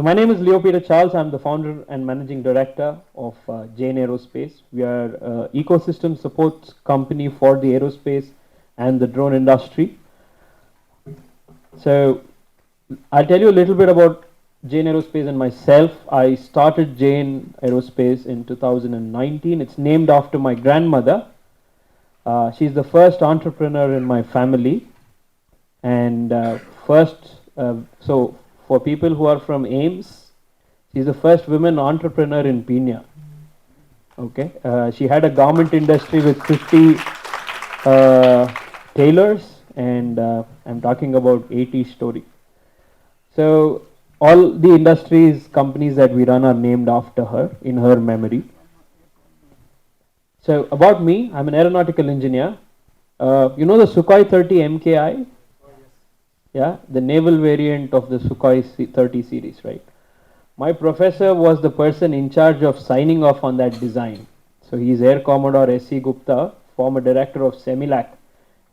So my name is Leo Peter Charles. I'm the founder and managing director of Jain Aerospace. We are an ecosystem support company for the aerospace and the drone industry. So I'll tell you a little bit about Jain Aerospace and myself. I started Jain Aerospace in 2019. It's named after my grandmother. She's the first entrepreneur in my family. And so for people who are from Ames, she's the first women entrepreneur in Pina. Okay, she had a garment industry with 50 tailors, and I'm talking about 80 story. So all the industries, companies that we run are named after her, in her memory. So about me, I'm an aeronautical engineer. You know the Sukhoi 30 MKI? Yeah, the naval variant of the Sukhoi 30 series, right? My professor was the person in charge of signing off on that design. So he's Air Commodore S.C. Gupta, former director of Semilac,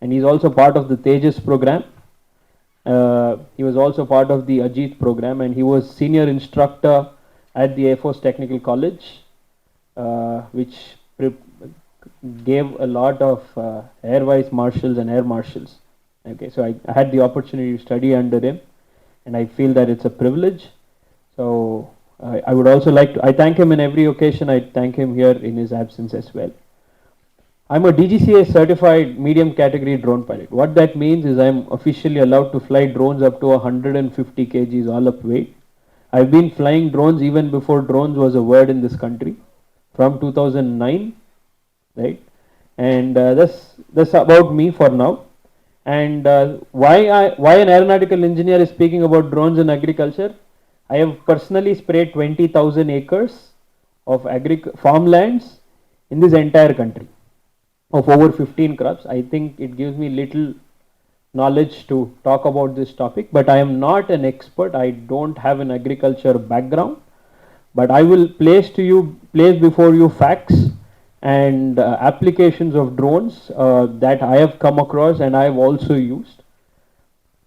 and he's also part of the Tejas program. He was also part of the Ajit program, and he was senior instructor at the Air Force Technical College, which gave a lot of air vice marshals and air marshals. Okay, so I had the opportunity to study under him, and I feel that it's a privilege. So I would also like to, I thank him in every occasion. I thank him here in his absence as well. I'm a DGCA certified medium category drone pilot. What that means is I'm officially allowed to fly drones up to 150 kgs all up weight. I've been flying drones even before drones was a word in this country, from 2009, right? And that's about me for now. And why an aeronautical engineer is speaking about drones in agriculture? I have personally sprayed 20,000 acres of farmlands in this entire country of over 15 crops. I think it gives me little knowledge to talk about this topic, but I am not an expert. I don't have an agriculture background, but I will place before you facts and applications of drones that I have come across and I have also used.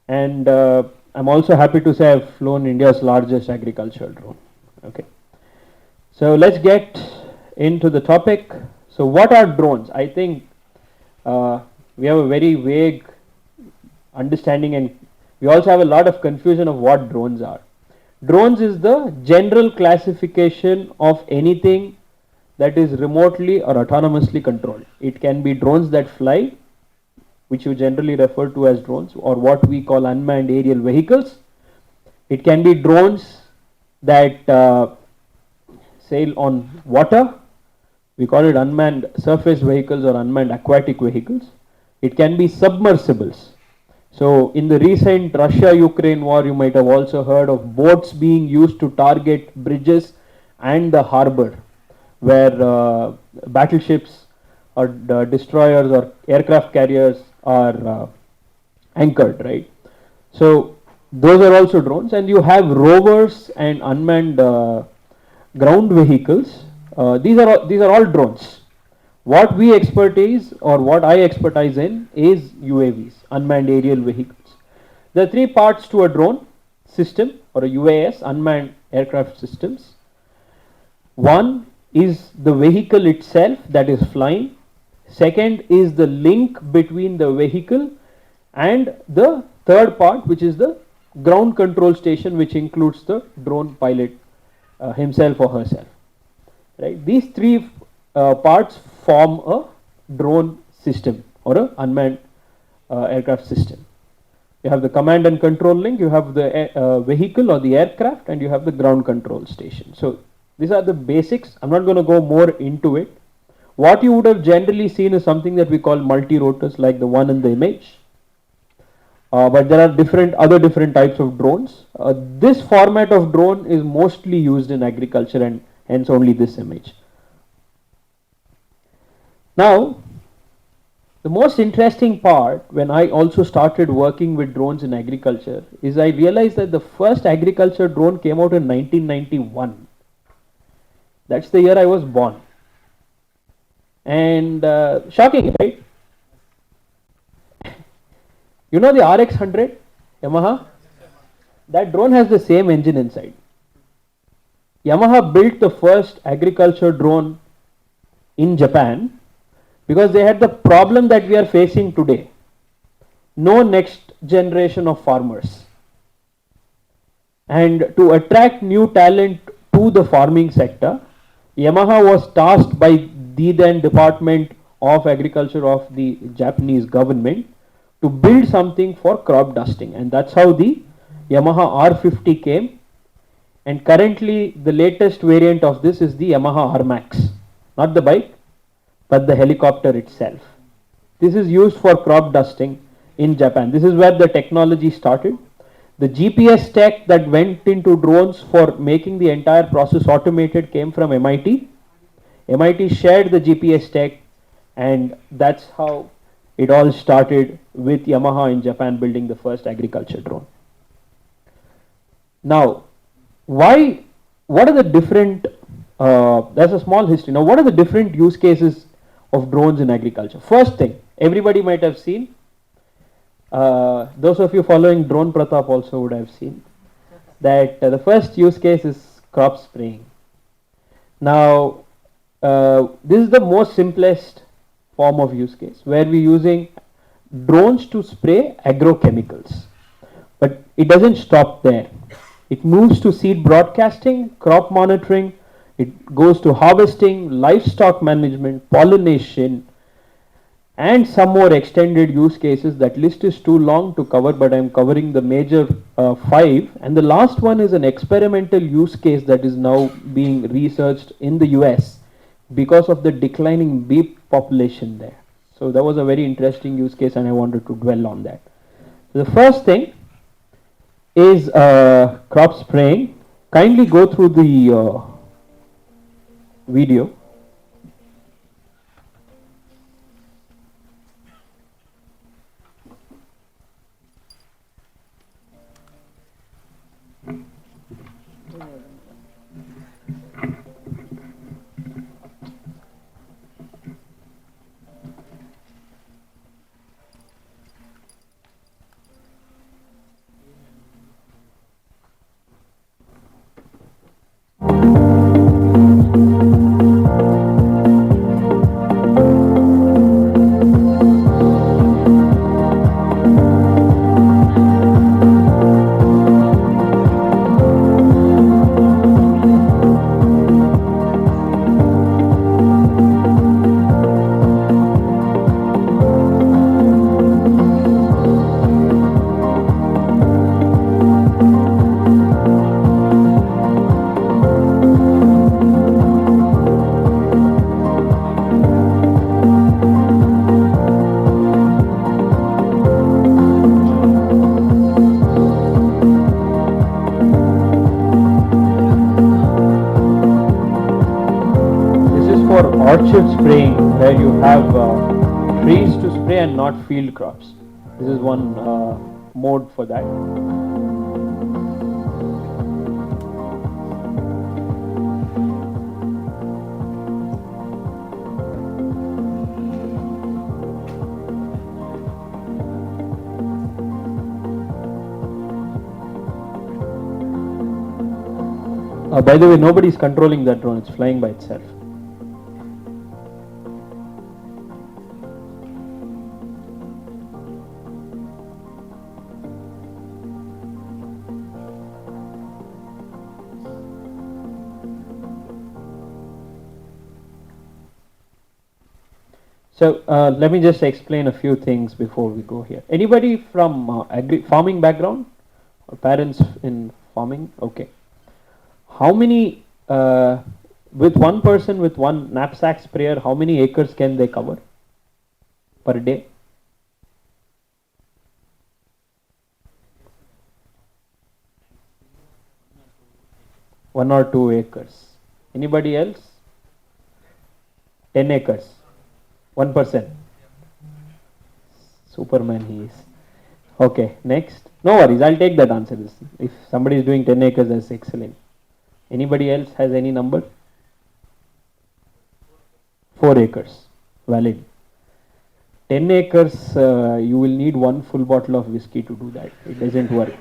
And I'm also happy to say I've flown India's largest agricultural drone. Okay, so let's get into the topic. So what are drones? I think we have a very vague understanding, and we also have a lot of confusion of what drones are. Drones is the general classification of anything that is remotely or autonomously controlled. It can be drones that fly, which you generally refer to as drones, or what we call unmanned aerial vehicles. It can be drones that sail on water. We call it unmanned surface vehicles or unmanned aquatic vehicles. It can be submersibles. So in the recent Russia-Ukraine war, you might have also heard of boats being used to target bridges and the harbor, where battleships or destroyers or aircraft carriers are anchored, right? So those are also drones, and you have rovers and unmanned ground vehicles. These are all drones. What we expertise, or what I expertise in, is UAVs, unmanned aerial vehicles. There are three parts to a drone system, or a UAS, unmanned aircraft systems. One is the vehicle itself that is flying. Second is the link between the vehicle, and the third part, which is the ground control station, which includes the drone pilot himself or herself. Right? These three parts form a drone system or an unmanned aircraft system. You have the command and control link, you have the vehicle or the aircraft, and you have the ground control station. So these are the basics. I'm not going to go more into it. What you would have generally seen is something that we call multi-rotors, like the one in the image. But there are other different types of drones. This format of drone is mostly used in agriculture, and hence only this image. Now, the most interesting part, when I also started working with drones in agriculture, is I realized that the first agriculture drone came out in 1991. That's the year I was born. And shocking, right? You know the RX-100 Yamaha? That drone has the same engine inside. Yamaha built the first agriculture drone in Japan because they had the problem that we are facing today. No next generation of farmers. And to attract new talent to the farming sector, Yamaha was tasked by the then Department of Agriculture of the Japanese government to build something for crop dusting, and that's how the Yamaha R50 came. And currently the latest variant of this is the Yamaha R-Max, not the bike but the helicopter itself. This is used for crop dusting in Japan. This is where the technology started. The GPS tech that went into drones for making the entire process automated came from MIT. MIT shared the GPS tech, and that's how it all started with Yamaha in Japan building the first agriculture drone. Now, what are the different, there's a small history. Now, what are the different use cases of drones in agriculture? First thing, everybody might have seen, those of you following Drone Pratap also would have seen that the first use case is crop spraying. Now, this is the most simplest form of use case where we're using drones to spray agrochemicals. But it doesn't stop there. It moves to seed broadcasting, crop monitoring, it goes to harvesting, livestock management, pollination, and some more extended use cases. That list is too long to cover, but I'm covering the major 5. And the last one is an experimental use case that is now being researched in the US because of the declining bee population there. So that was a very interesting use case, and I wanted to dwell on that. The first thing is crop spraying. Kindly go through the video. Orchard spraying, where you have trees to spray and not field crops. This is one mode for that. By the way, nobody is controlling that drone, it's flying by itself. So let me just explain a few things before we go here. Anybody from farming background or parents in farming? Okay. How many, with one person with one knapsack sprayer, how many acres can they cover per day? One or 2 acres. Anybody else? 10 acres. 1%. Superman he is. Okay, next. No worries, I'll take that answer. If somebody is doing 10 acres, that's excellent. Anybody else has any number? 4 acres. Valid. 10 acres, you will need 1 full bottle of whiskey to do that. It doesn't work.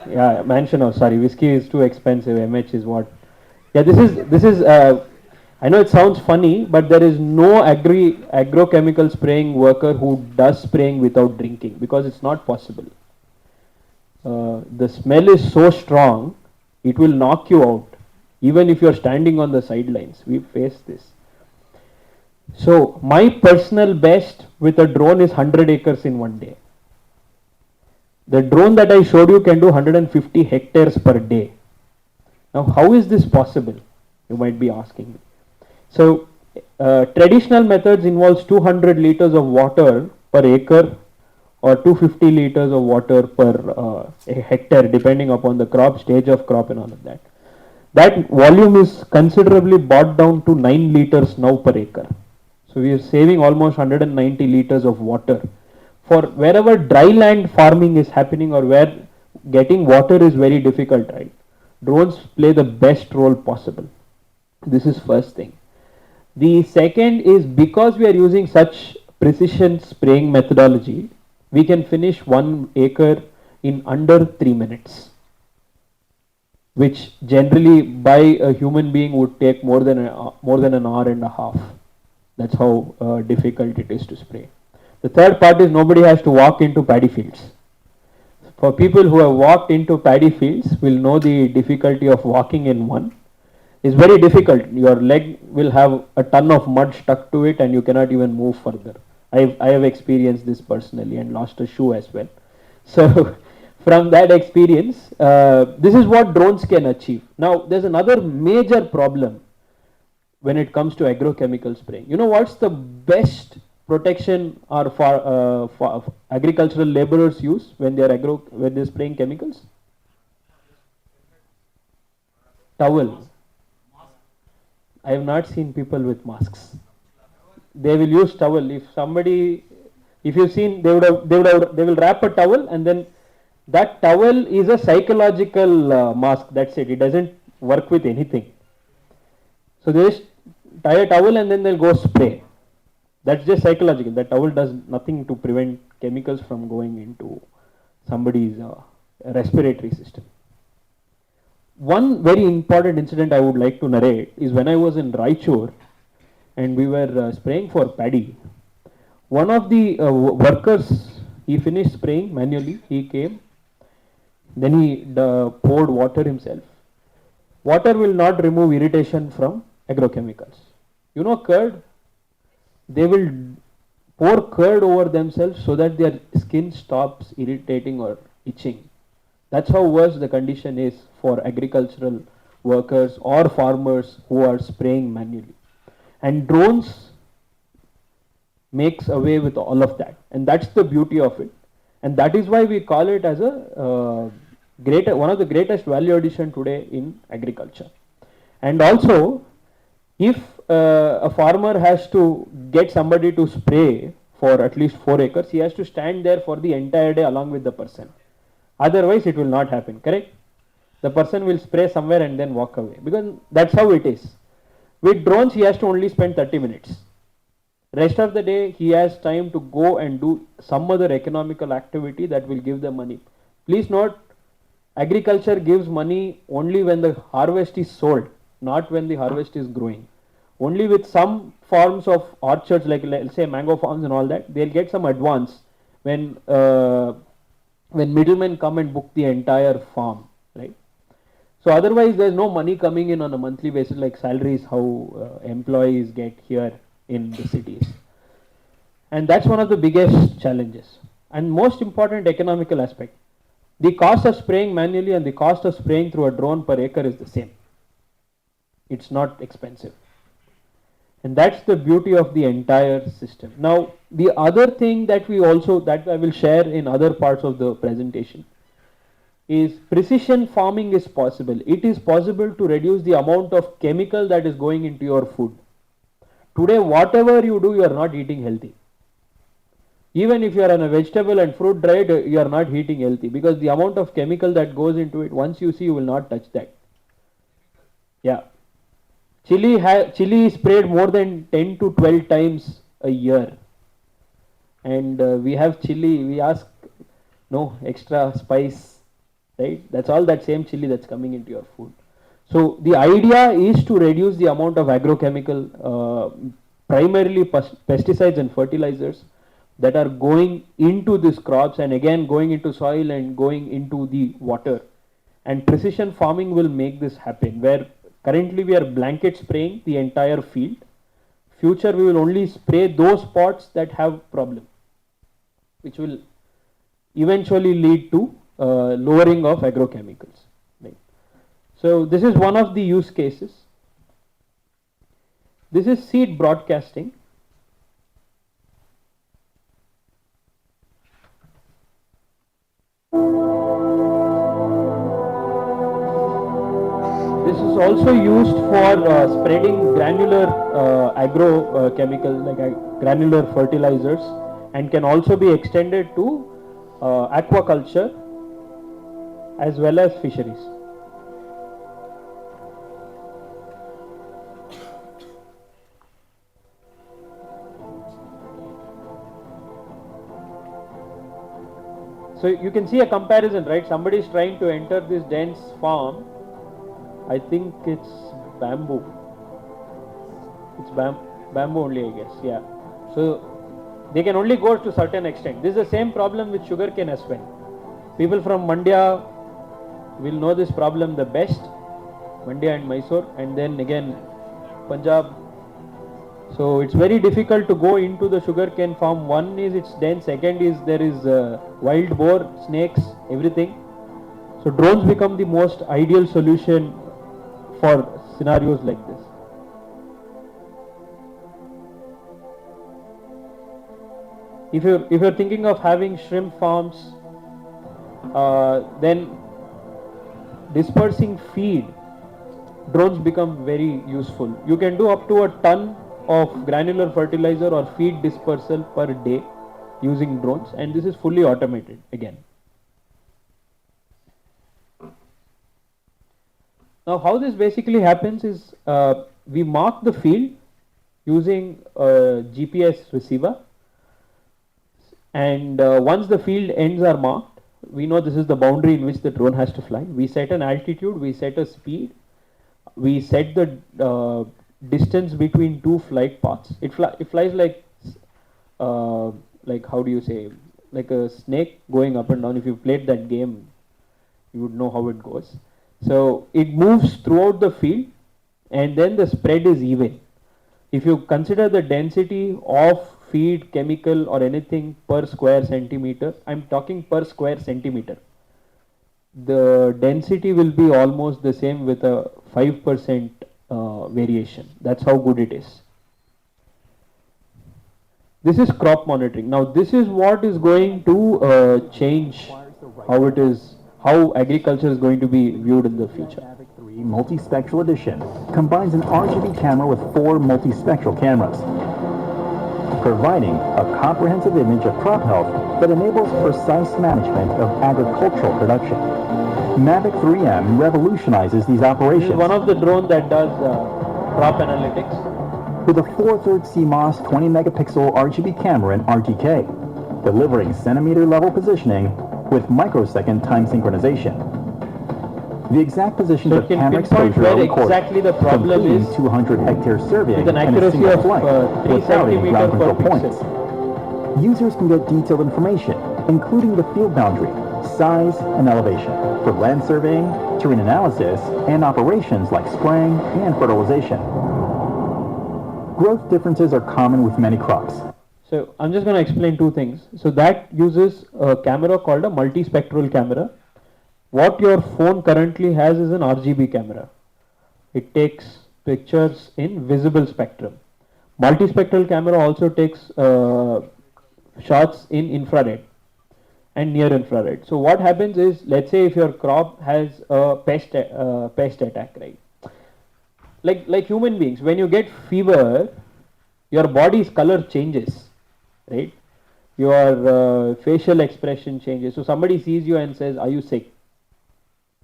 Yeah, mansion house. Sorry, whiskey is too expensive. MH is what. Yeah, this is. I know it sounds funny, but there is no agrochemical spraying worker who does spraying without drinking because it's not possible. The smell is so strong, it will knock you out, even if you're standing on the sidelines. We face this. So my personal best with a drone is 100 acres in one day. The drone that I showed you can do 150 hectares per day. Now, how is this possible? You might be asking me. So, traditional methods involves 200 liters of water per acre or 250 liters of water per a hectare, depending upon the crop, stage of crop, and all of that. That volume is considerably brought down to 9 liters now per acre. So we are saving almost 190 liters of water. For wherever dry land farming is happening or where getting water is very difficult, right? Drones play the best role possible. This is first thing. The second is because we are using such precision spraying methodology, we can finish 1 acre in under 3 minutes, which generally by a human being would take more than an hour and a half. That's how difficult it is to spray. The third part is nobody has to walk into paddy fields. For people who have walked into paddy fields will know the difficulty of walking in one. It's very difficult. Your leg will have a ton of mud stuck to it and you cannot even move further. I have experienced this personally and lost a shoe as well. So from that experience, this is what drones can achieve. Now there's another major problem when it comes to agrochemical spraying. You know what's the best protection or for agricultural laborers use when they're spraying chemicals? Towel. I have not seen people with masks. They will use towel. If you've seen, they will wrap a towel and then that towel is a psychological mask. That's it. It doesn't work with anything. So they just tie a towel and then they'll go spray. That's just psychological. That towel does nothing to prevent chemicals from going into somebody's respiratory system. One very important incident I would like to narrate is when I was in Raichur and we were spraying for paddy. One of the workers, he finished spraying manually, he came, then he poured water himself. Water will not remove irritation from agrochemicals. You know curd? They will pour curd over themselves so that their skin stops irritating or itching. That's how worse the condition is for agricultural workers or farmers who are spraying manually. And drones makes away with all of that. And that's the beauty of it. And that is why we call it as a one of the greatest value addition today in agriculture. And also, if a farmer has to get somebody to spray for at least 4 acres, he has to stand there for the entire day along with the person. Otherwise, it will not happen, correct? The person will spray somewhere and then walk away because that's how it is. With drones, he has to only spend 30 minutes. Rest of the day, he has time to go and do some other economical activity that will give them money. Please note, agriculture gives money only when the harvest is sold, not when the harvest is growing. Only with some forms of orchards, like let's say mango farms and all that, they'll get some advance when middlemen come and book the entire farm, right? So otherwise, there's no money coming in on a monthly basis like salaries how employees get here in the cities. And that's one of the biggest challenges and most important economical aspect. The cost of spraying manually and the cost of spraying through a drone per acre is the same. It's not expensive. And that's the beauty of the entire system. Now, the other thing that I will share in other parts of the presentation is precision farming is possible. It is possible to reduce the amount of chemical that is going into your food. Today, whatever you do, you are not eating healthy. Even if you are on a vegetable and fruit diet, you are not eating healthy because the amount of chemical that goes into it, once you see, you will not touch that. Yeah. Chili is sprayed more than 10 to 12 times a year. And we have chili, we ask no extra spice right? That's all that same chili that's coming into your food. So the idea is to reduce the amount of agrochemical, primarily pesticides and fertilizers that are going into these crops and again going into soil and going into the water. And precision farming will make this happen, where currently we are blanket spraying the entire field. Future we will only spray those spots that have problem, which will eventually lead to lowering of agrochemicals. Right. So this is one of the use cases. This is seed broadcasting. This is also used for spreading granular agrochemical, like granular fertilizers, and can also be extended to aquaculture as well as fisheries. So you can see a comparison, right? Somebody is trying to enter this dense farm. I think it's bamboo. It's bamboo only, I guess. Yeah. So they can only go to certain extent. This is the same problem with sugarcane as well. People from Mandya will know this problem the best. Mandya and Mysore, and then again Punjab. So it's very difficult to go into the sugarcane farm. One is it's dense. Second is there is wild boar, snakes, everything. So drones become the most ideal solution for scenarios like this. If you're thinking of having shrimp farms, then dispersing feed, drones become very useful. You can do up to a ton of granular fertilizer or feed dispersal per day using drones, and this is fully automated again. Now how this basically happens is we mark the field using a GPS receiver, and once the field ends are marked, we know this is the boundary in which the drone has to fly. We set an altitude, we set a speed, we set the distance between two flight paths. It flies like how do you say, like a snake going up and down. If you played that game, you would know how it goes. So it moves throughout the field, and then the spread is even. If you consider the density of feed, chemical or anything per square centimeter, I'm talking per square centimeter, the density will be almost the same with a 5% variation. That's how good it is. This is crop monitoring. Now this is what is going to change how agriculture is going to be viewed in the future. Multispectral edition combines an RGB camera with 4 multispectral cameras, providing a comprehensive image of crop health that enables precise management of agricultural production. Mavic 3M revolutionizes these operations. This is one of the drones that does crop analytics. With a 4/3 CMOS 20 megapixel RGB camera and RTK, delivering centimeter level positioning with microsecond time synchronization. The exact positions of camera exposure are recorded, exactly the problem completing is 200 hectare surveying with an in a accuracy single of flight 3 without any centimeter ground per control pixel. points. Users can get detailed information, including the field boundary, size, and elevation, for land surveying, terrain analysis, and operations like spraying and fertilization. Growth differences are common with many crops. So I'm just going to explain two things. So that uses a camera called a multispectral camera. What your phone currently has is an RGB camera. It takes pictures in visible spectrum. Multispectral camera also takes shots in infrared and near infrared. So what happens is, let's say if your crop has a pest attack, right? Like human beings, when you get fever, your body's color changes, right? Your facial expression changes. So somebody sees you and says, "Are you sick?"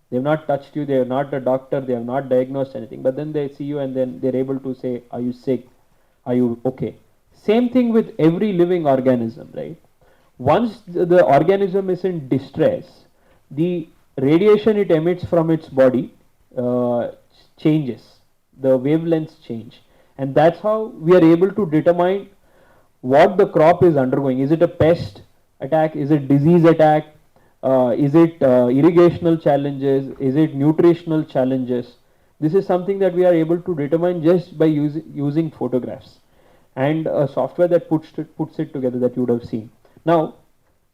They have not touched you, they are not a doctor, they have not diagnosed anything, but then they see you and then they're able to say, "Are you sick? Are you okay?" Same thing with every living organism, right? Once the organism is in distress, the radiation it emits from its body uh, changes, the wavelengths change, and that's how we are able to determine what the crop is undergoing. Is it a pest attack? Is it disease attack? Is it irrigational challenges? Is it nutritional challenges? This is something that we are able to determine just by using photographs and a software that puts it together that you would have seen. Now,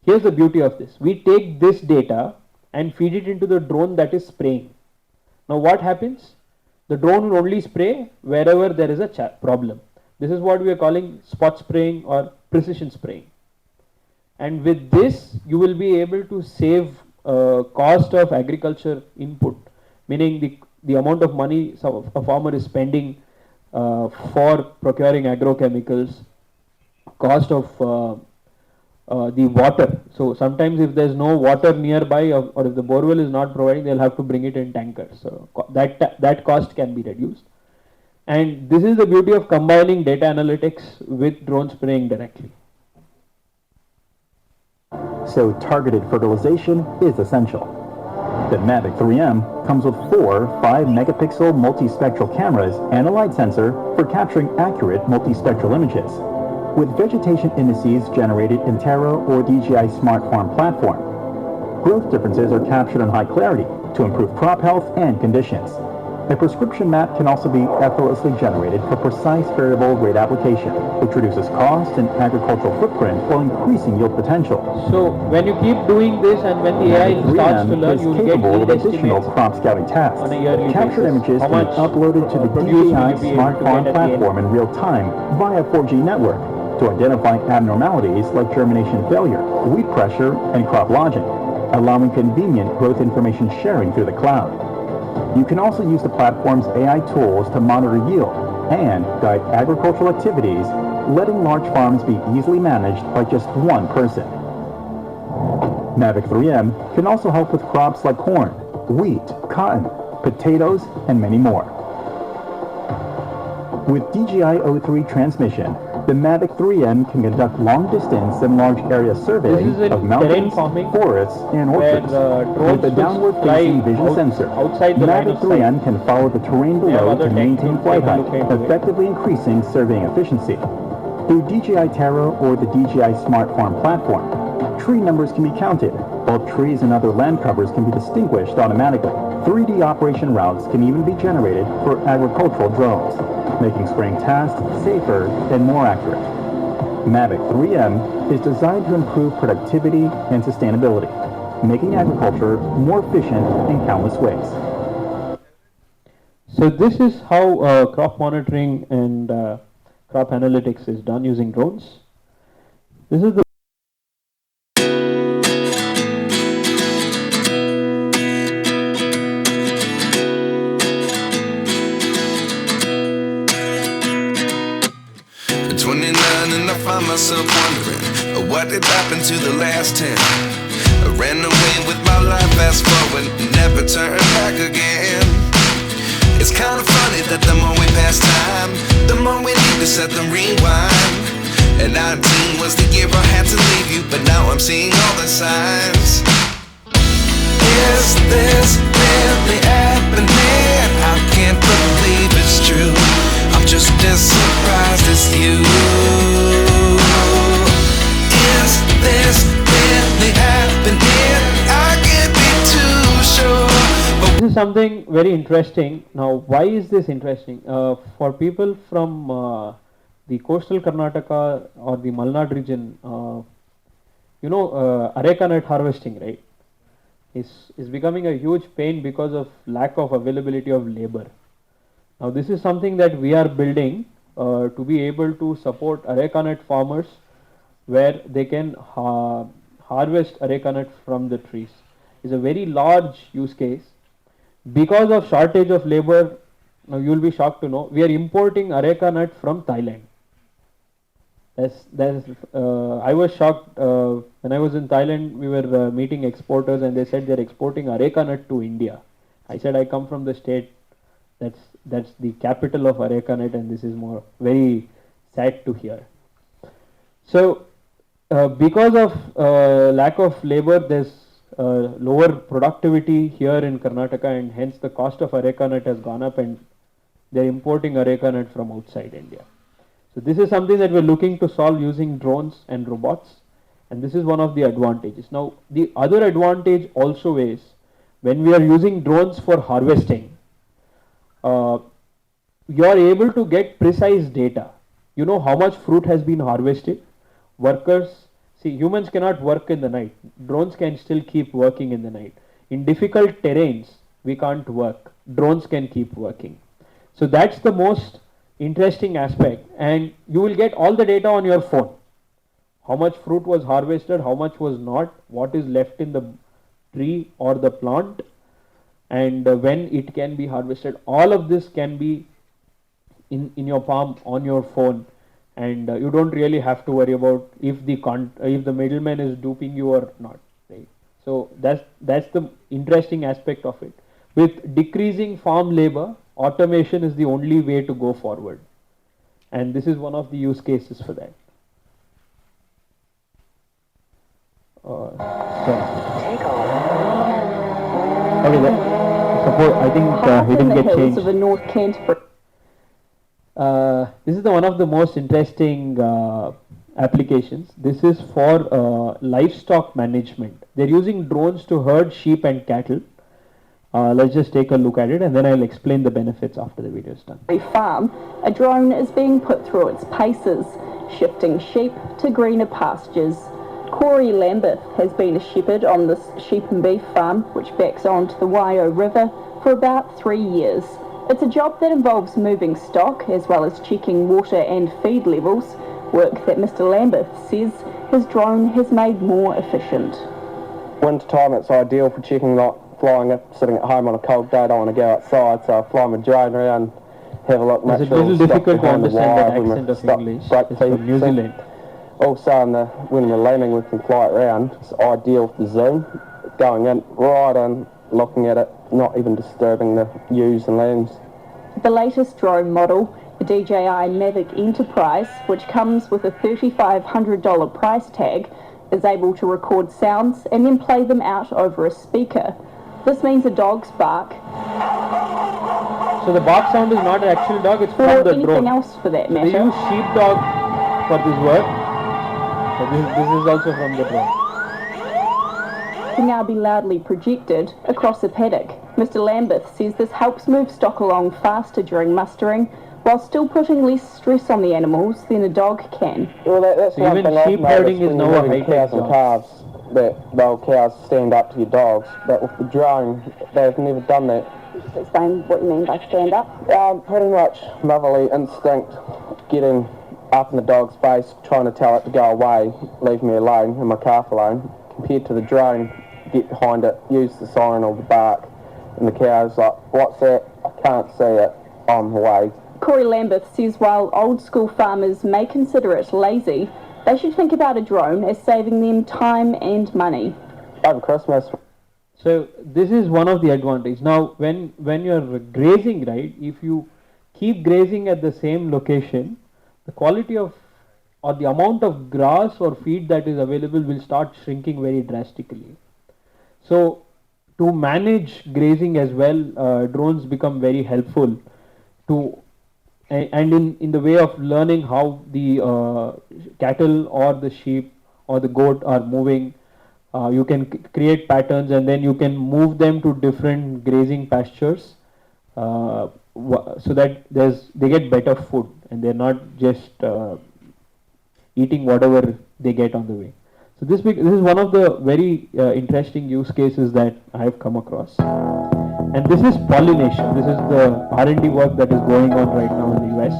here's the beauty of this. We take this data and feed it into the drone that is spraying. Now what happens? The drone will only spray wherever there is a problem. This is what we are calling spot spraying or precision spraying. And with this, you will be able to save cost of agriculture input, meaning the amount of money a farmer is spending for procuring agrochemicals, cost of the water. So sometimes if there's no water nearby, or if the borewell is not providing, they'll have to bring it in tankers. So that cost can be reduced. And this is the beauty of combining data analytics with drone spraying directly. So targeted fertilization is essential. The Mavic 3M comes with 4 5-megapixel multispectral cameras and a light sensor for capturing accurate multispectral images, with vegetation indices generated in Terra or DJI Smart Farm platform. Growth differences are captured in high clarity to improve crop health and conditions. A prescription map can also be effortlessly generated for precise variable rate application, which reduces cost and agricultural footprint while increasing yield potential. So when you keep doing this and when the AI starts to learn, you will get capable of yield additional estimates crop scouting tasks. on a yearly Captured basis. images How can be much uploaded to the produce will you DJI be able Smart to Farm get at the end? platform in real time via 4G network to identify abnormalities like germination failure, weed pressure, and crop lodging, allowing convenient growth information sharing through the cloud. You can also use the platform's AI tools to monitor yield and guide agricultural activities, letting large farms be easily managed by just one person. Mavic 3M can also help with crops like corn, wheat, cotton, potatoes, and many more. With DJI O3 transmission, the Mavic 3M can conduct long-distance and large area surveying of mountains, forests, and orchards. With a downward-facing vision sensor, Mavic 3M can follow the terrain below to maintain flight height, effectively increasing surveying efficiency. Through DJI Terra or the DJI Smart Farm platform, tree numbers can be counted, while trees and other land covers can be distinguished automatically. 3D operation routes can even be generated for agricultural drones, making spraying tasks safer and more accurate. Mavic 3M is designed to improve productivity and sustainability, making agriculture more efficient in countless ways. So this is how crop monitoring and crop analytics is done using drones. This is the myself wondering what did happen to the last 10. I ran away with my life, fast forward, never turn back again. It's kind of funny that the more we pass time, the more we need to set the rewind. And 19 was the year I had to leave you, but now I'm seeing all the signs. Is this really happening? I can't believe it's true. I'm just as surprised as you. Is this really happening? I can't be too sure. This is something very interesting. Now, why is this interesting? For people from the coastal Karnataka or the Malnad region, areca nut harvesting, right, is becoming a huge pain because of lack of availability of labor. Now, this is something that we are building to be able to support areca nut farmers, where they can harvest areca nut from the trees. It's a very large use case. Because of shortage of labor, now you will be shocked to know we are importing areca nut from Thailand. I was shocked when I was in Thailand. We were meeting exporters, and they said they're exporting areca nut to India. I said I come from the state that's the capital of areca nut, and this is very sad to hear. So because of lack of labor, there's lower productivity here in Karnataka, and hence the cost of areca nut has gone up, and they're importing areca nut from outside India. So this is something that we're looking to solve using drones and robots, and this is one of the advantages. Now the other advantage also is when we are using drones for harvesting, you are able to get precise data. You know how much fruit has been harvested. Workers, see, humans cannot work in the night. Drones can still keep working in the night. In difficult terrains, we can't work. Drones can keep working. So that's the most interesting aspect, and you will get all the data on your phone. How much fruit was harvested, how much was not, what is left in the tree or the plant, and when it can be harvested. All of this can be in your palm on your phone, and you don't really have to worry about if the middleman is duping you or not, right? So that's the interesting aspect of it. With decreasing farm labor, automation is the only way to go forward, and this is one of the use cases for that. Okay, suppose I think he didn't get changed. Of the North Canterbury. This is one of the most interesting applications. This is for livestock management. They're using drones to herd sheep and cattle. Let's just take a look at it, and then I'll explain the benefits after the video is done. Farm, a drone is being put through its paces, shifting sheep to greener pastures. Corey Lambeth has been a shepherd on this sheep and beef farm, which backs onto the Waio River, for about 3 years. It's a job that involves moving stock as well as checking water and feed levels, work that Mr. Lambeth says his drone has made more efficient. Winter time, it's ideal for checking, like flying it, sitting at home on a cold day, I don't want to go outside, so I fly my drone around, have a look, make it's sure a little difficult to understand that when accent of English. It's from New Zealand. Also, when we're landing, we can fly it around. It's ideal for zoom, going in, right in, looking at it, not even disturbing the ewes and lambs. The latest drone model, the DJI Mavic Enterprise, which comes with a $3,500 price tag, is able to record sounds and then play them out over a speaker. This means a dog's bark. So the bark sound is not an actual dog, it's from or the anything drone. else for that So matter. they use sheepdog for this work. So this is also from the drone. Can now be loudly projected across a paddock. Mr. Lambeth says this helps move stock along faster during mustering, while still putting less stress on the animals than a dog can. Well, that's So one even thing sheep I've herding noticed is when now you're a moving high-tech cows and job. calves, that the old cows stand up to your dogs, but with the drone, they've never done that. Just explain what you mean by stand up. Pretty much motherly instinct, getting up in the dog's face, trying to tell it to go away, leave me alone and my calf alone, compared to the drone, get behind it, use the siren or the bark, and the cow's like, what's that? I can't see it, I'm away. Corey Lambeth says while old school farmers may consider it lazy, they should think about a drone as saving them time and money. Over Christmas. So this is one of the advantages. Now when you're grazing, right, if you keep grazing at the same location, the quality of or the amount of grass or feed that is available will start shrinking very drastically. So to manage grazing as well, drones become very helpful to, and in the way of learning how the cattle or the sheep or the goat are moving. You can create patterns, and then you can move them to different grazing pastures, so that they get better food and they're not just eating whatever they get on the way. So this is one of the very interesting use cases that I have come across. And this is pollination. This is the R&D work that is going on right now in the US.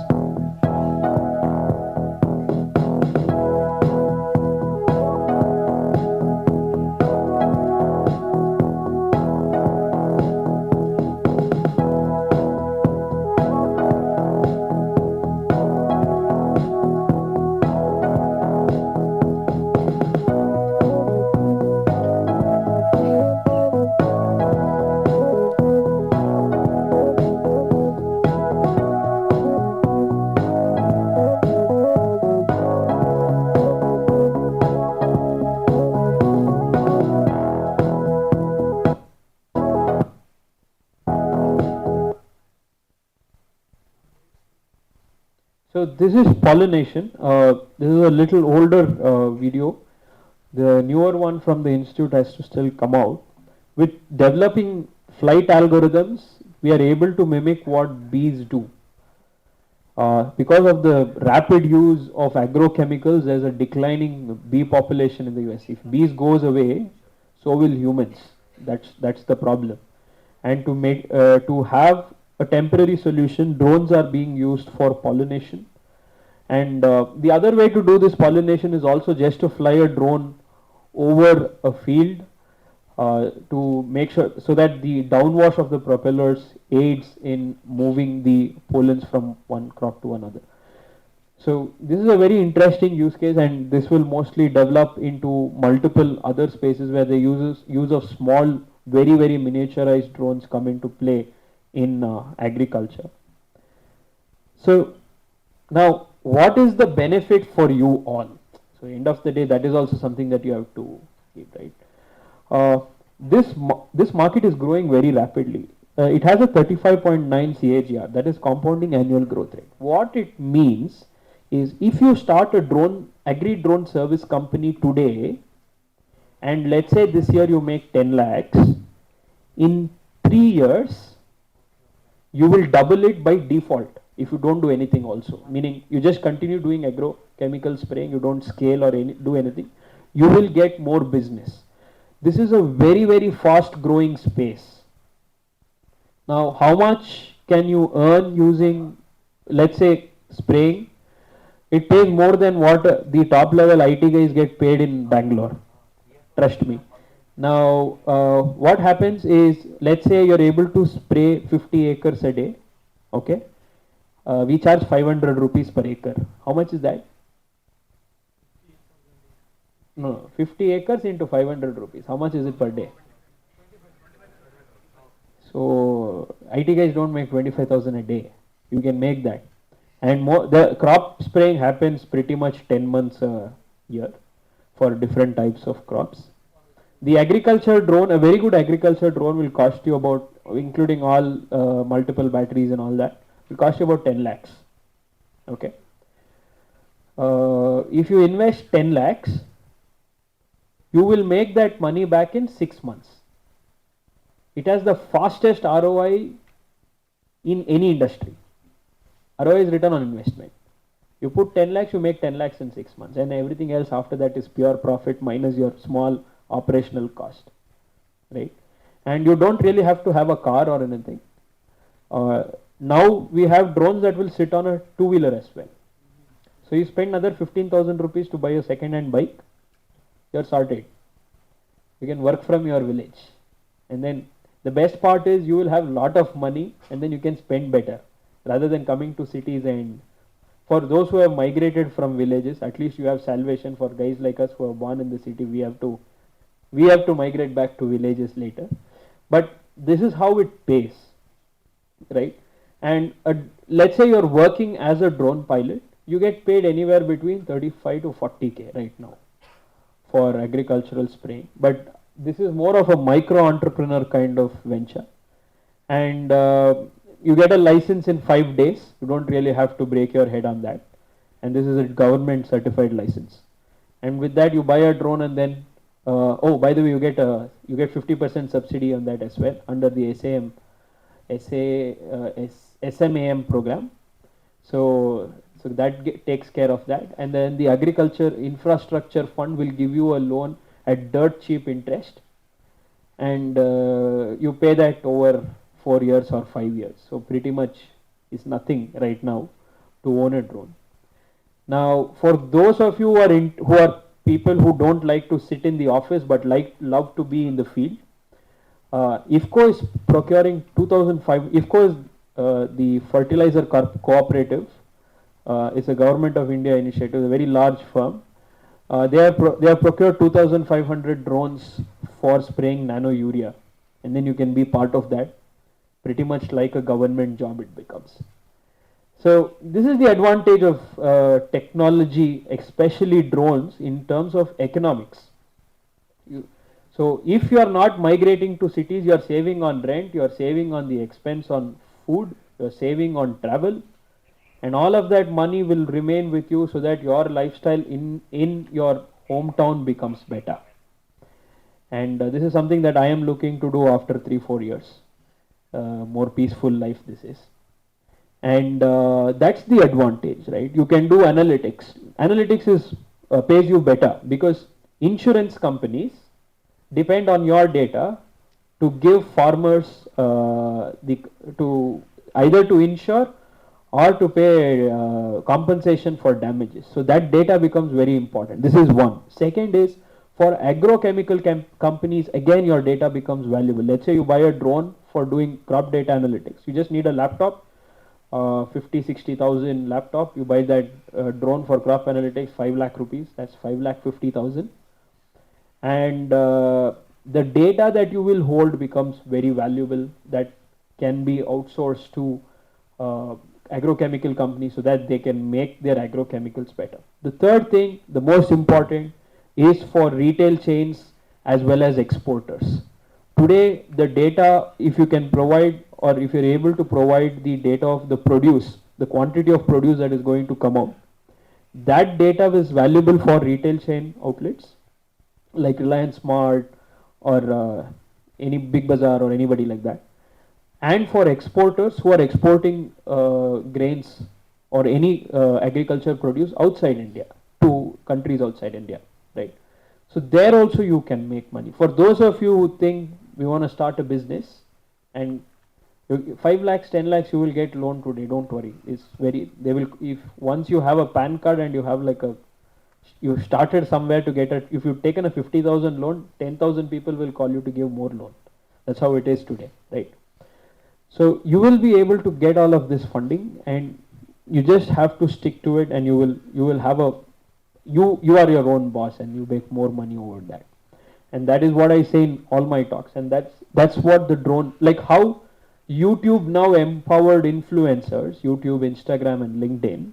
So this is pollination. This is a little older video. The newer one from the institute has to still come out. With developing flight algorithms, we are able to mimic what bees do. Because of the rapid use of agrochemicals, there's a declining bee population in the US. If bees goes away, so will humans. That's the problem. And to have a temporary solution, drones are being used for pollination. And the other way to do this pollination is also just to fly a drone over a field to make sure so that the downwash of the propellers aids in moving the pollens from one crop to another. So this is a very interesting use case, and this will mostly develop into multiple other spaces where the use of small, very miniaturized drones come into play in agriculture. So now, what is the benefit for you all? So end of the day, that is also something that you have to keep, right? This market is growing very rapidly. It has a 35.9 CAGR, that is compounding annual growth rate. What it means is if you start a agri drone service company today, and let's say this year you make 10 lakhs, in 3 years you will double it by default if you don't do anything also. Meaning you just continue doing agrochemical spraying, you don't scale or do anything, you will get more business. This is a very fast growing space. Now, how much can you earn using, let's say, spraying? It pays more than what the top level IT guys get paid in Bangalore. Trust me. Now, what happens is, let's say you're able to spray 50 acres a day. Okay. We charge 500 rupees per acre. How much is that? No, 50 acres into 500 rupees. How much is it per day? So IT guys don't make 25,000 a day. You can make that. And more, the crop spraying happens pretty much 10 months a year for different types of crops. The agriculture drone, a very good agriculture drone will cost you about, including all multiple batteries and all that, will cost you about 10 lakhs. Okay. If you invest 10 lakhs, you will make that money back in 6 months. It has the fastest ROI in any industry. ROI is return on investment. You put 10 lakhs, you make 10 lakhs in 6 months, and everything else after that is pure profit minus your small operational cost, right? And you don't really have to have a car or anything. Now we have drones that will sit on a two-wheeler as well. So you spend another 15,000 rupees to buy a second-hand bike, you're sorted. You can work from your village. And then the best part is you will have a lot of money and then you can spend better rather than coming to cities. And for those who have migrated from villages, at least you have salvation. For guys like us who are born in the city, we have to migrate back to villages later. But this is how it pays, right? And let's say you're working as a drone pilot, you get paid anywhere between 35 to 40k right now for agricultural spraying. But this is more of a micro entrepreneur kind of venture, and you get a license in 5 days. You don't really have to break your head on that, and this is a government certified license. And with that you buy a drone, and then oh, by the way, you get 50% subsidy on that as well under the SMAM program. So that takes care of that. And then the agriculture infrastructure fund will give you a loan at dirt cheap interest, and you pay that over 4 years or 5 years. So pretty much is nothing right now to own a drone. Now, for those of you who are people who don't like to sit in the office but love to be in the field, IFCO is procuring 2005. IFCO is the fertilizer cooperative. It's a government of India initiative, a very large firm. They have procured 2,500 drones for spraying nano urea, and then you can be part of that. Pretty much like a government job it becomes. So this is the advantage of technology, especially drones, in terms of economics. So if you are not migrating to cities, you are saving on rent, you are saving on the expense on food, you are saving on travel, and all of that money will remain with you so that your lifestyle in your hometown becomes better. And this is something that I am looking to do after 3-4 years. More peaceful life this is. And that's the advantage, right? You can do analytics. Analytics is pays you better because insurance companies depend on your data to give farmers to either to insure or to pay compensation for damages. So that data becomes very important. This is one. Second is for agrochemical companies, again your data becomes valuable. Let's say you buy a drone for doing crop data analytics. You just need a laptop, 50-60,000 laptop. You buy that drone for crop analytics, 5 lakh rupees. That's 5,50,000. And the data that you will hold becomes very valuable. That can be outsourced to agrochemical companies so that they can make their agrochemicals better. The third thing, the most important, is for retail chains as well as exporters. Today, the data, if you can provide or if you're able to provide the data of the produce, the quantity of produce that is going to come out, that data is valuable for retail chain outlets like Reliance Smart or any Big Bazaar or anybody like that, and for exporters who are exporting grains or any agriculture produce outside India to countries outside India, right? So there also you can make money. For those of you who think we want to start a business and 5 lakhs, 10 lakhs, you will get loan today. Don't worry. It's very, they will, if once you have a PAN card and you have like a, you started somewhere to get it, if you've taken a 50,000 loan, 10,000 people will call you to give more loan. That's how it is today, right? So you will be able to get all of this funding and you just have to stick to it, and you will have a, you are your own boss and you make more money over that. And that is what I say in all my talks, and that's what the drone, like how YouTube now empowered influencers, YouTube, Instagram and LinkedIn,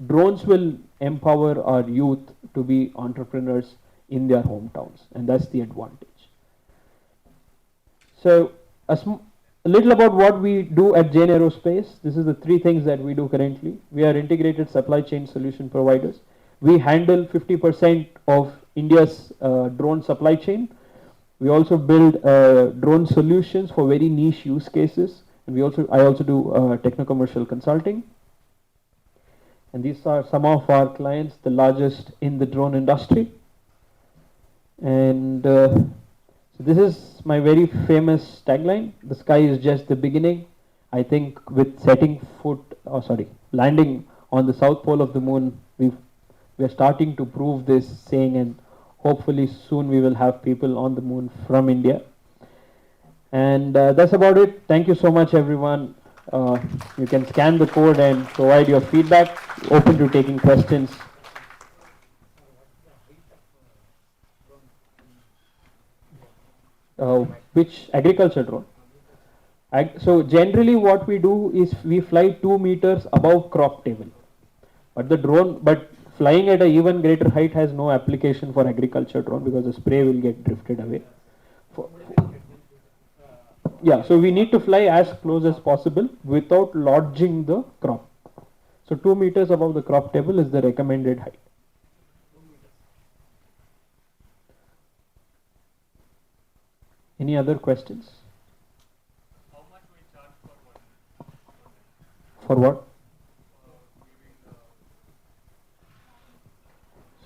drones will empower our youth to be entrepreneurs in their hometowns, and that's the advantage. So a little about what we do at Jain Aerospace. This is the 3 things that we do currently. We are integrated supply chain solution providers. We handle 50% of India's drone supply chain. We also build drone solutions for very niche use cases, and I also do techno-commercial consulting. And these are some of our clients, the largest in the drone industry. And so this is my very famous tagline: the sky is just the beginning. I think with landing on the south pole of the moon, we're starting to prove this saying, and hopefully soon we will have people on the moon from India. And that's about it. Thank you so much, everyone. You can scan the code and provide your feedback. Open to taking questions. Which agriculture drone? So generally what we do is we fly 2 meters above crop table. But flying at an even greater height has no application for agriculture drone because the spray will get drifted away. Yeah, so we need to fly as close as possible without lodging the crop. So 2 meters above the crop table is the recommended height. Any other questions? How much we charge for one? For what?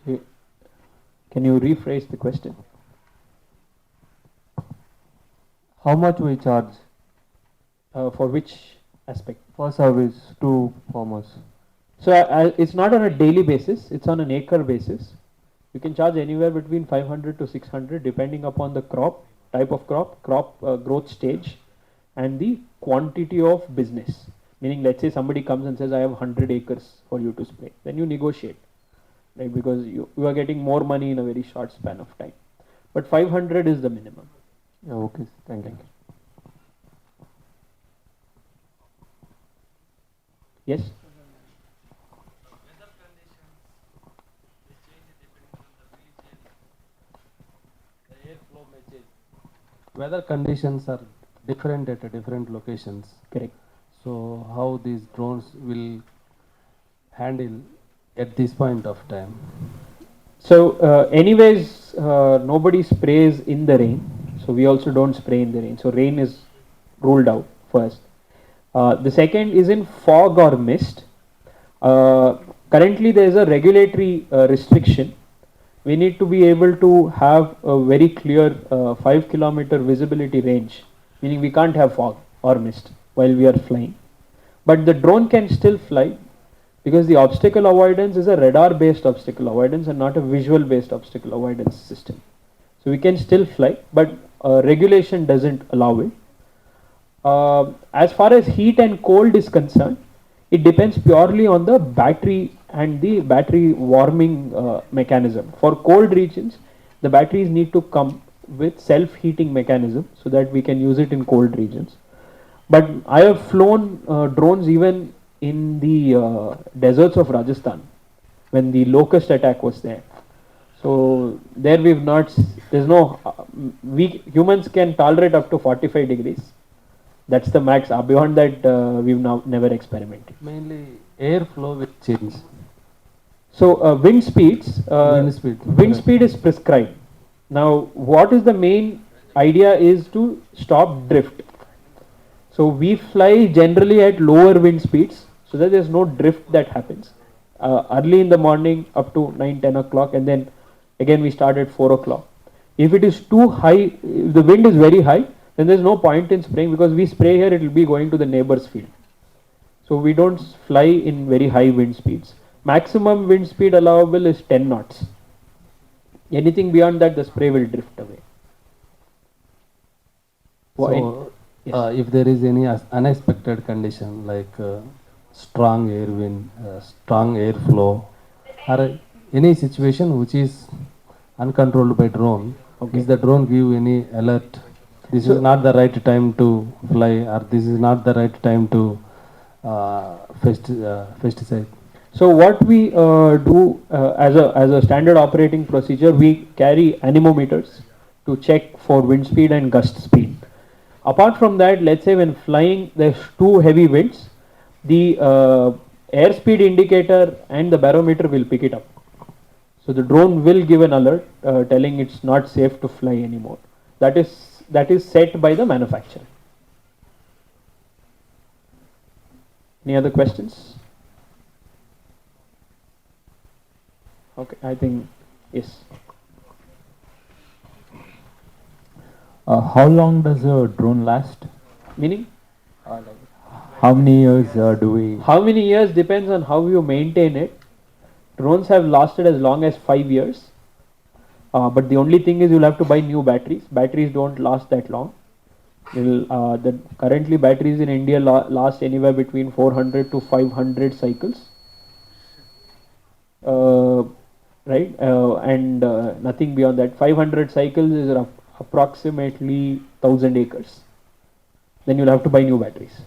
So, can you rephrase the question? How much we charge For which aspect? for service to farmers? So it's not on a daily basis, it's on an acre basis. You can charge anywhere between 500 to 600 depending upon the crop, type of crop, growth stage, and the quantity of business. Meaning, let's say somebody comes and says, I have 100 acres for you to spray. Then you negotiate, right? Because you are getting more money in a very short span of time. But 500 is the minimum. Yeah, okay, thank you. Yes? Weather conditions are different at different locations. Correct. So how these drones will handle at this point of time? So, anyways, nobody sprays in the rain. So we also don't spray in the rain. So rain is ruled out first. The second is in fog or mist. Currently, there is a regulatory restriction. We need to be able to have a very clear 5 kilometer visibility range, meaning we can't have fog or mist while we are flying. But the drone can still fly because the obstacle avoidance is a radar based obstacle avoidance and not a visual based obstacle avoidance system. So we can still fly, but regulation doesn't allow it. As far as heat and cold is concerned, it depends purely on the battery and the battery warming mechanism. For cold regions, the batteries need to come with self-heating mechanism so that we can use it in cold regions. But I have flown drones even in the deserts of Rajasthan when the locust attack was there. So there we've not, there's no, we humans can tolerate up to 45 degrees. That's the max. Beyond that, we've now never experimented. Mainly airflow will change. So wind speeds, Wind speed. is prescribed. Now, what is the main idea is to stop drift. So we fly generally at lower wind speeds so that there's no drift that happens. Early in the morning up to 9-10 o'clock, and then again we start at 4 o'clock. If it is too high, if the wind is very high, then there's no point in spraying because we spray here, it will be going to the neighbor's field. So we don't fly in very high wind speeds. Maximum wind speed allowable is 10 knots. Anything beyond that, the spray will drift away. So, Yes. if there is any unexpected condition like strong air wind, strong airflow, or any situation which is uncontrolled by drone, Okay. is the drone give any alert? This is not the right time to fly, or this is not the right time to pesticide. So what we do as a standard operating procedure, we carry anemometers to check for wind speed and gust speed. Apart from that, let's say when flying there's too heavy winds, the airspeed indicator and the barometer will pick it up. So the drone will give an alert telling it's not safe to fly anymore. That is set by the manufacturer. Any other questions? Okay, I think yes. How long does a drone last? Meaning? How many years do we? How many years depends on how you maintain it. Drones have lasted as long as 5 years. But the only thing is you'll have to buy new batteries. Batteries don't last that long. Currently batteries in India last anywhere between 400 to 500 cycles. Right? And nothing beyond that. 500 cycles is approximately 1000 acres. Then you'll have to buy new batteries.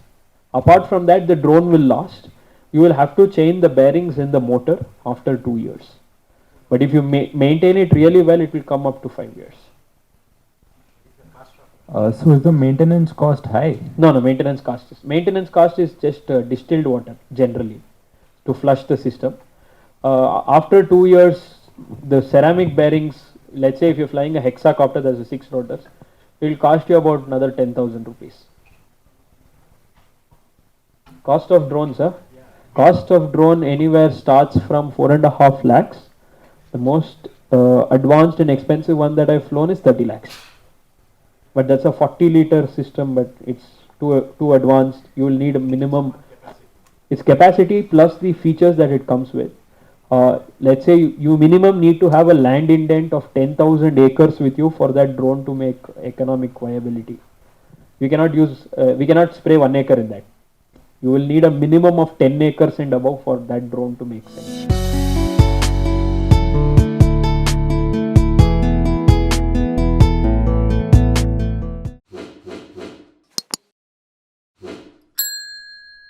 Apart from that, the drone will last. You will have to change the bearings in the motor after 2 years. But if you maintain it really well, it will come up to 5 years. So is the maintenance cost high? No, maintenance cost is just distilled water generally to flush the system. After 2 years, the ceramic bearings, let's say if you're flying a hexacopter, there's a 6 rotors, it will cost you about another 10,000 rupees. Cost of drones, huh? Cost of drone anywhere starts from 4.5 lakhs. The most advanced and expensive one that I've flown is 30 lakhs. But that's a 40-liter system, but it's too advanced. You will need a minimum, its capacity plus the features that it comes with. Let's say you minimum need to have a land indent of 10,000 acres with you for that drone to make economic viability. We cannot spray 1 acre in that. You will need a minimum of 10 acres and above for that drone to make sense.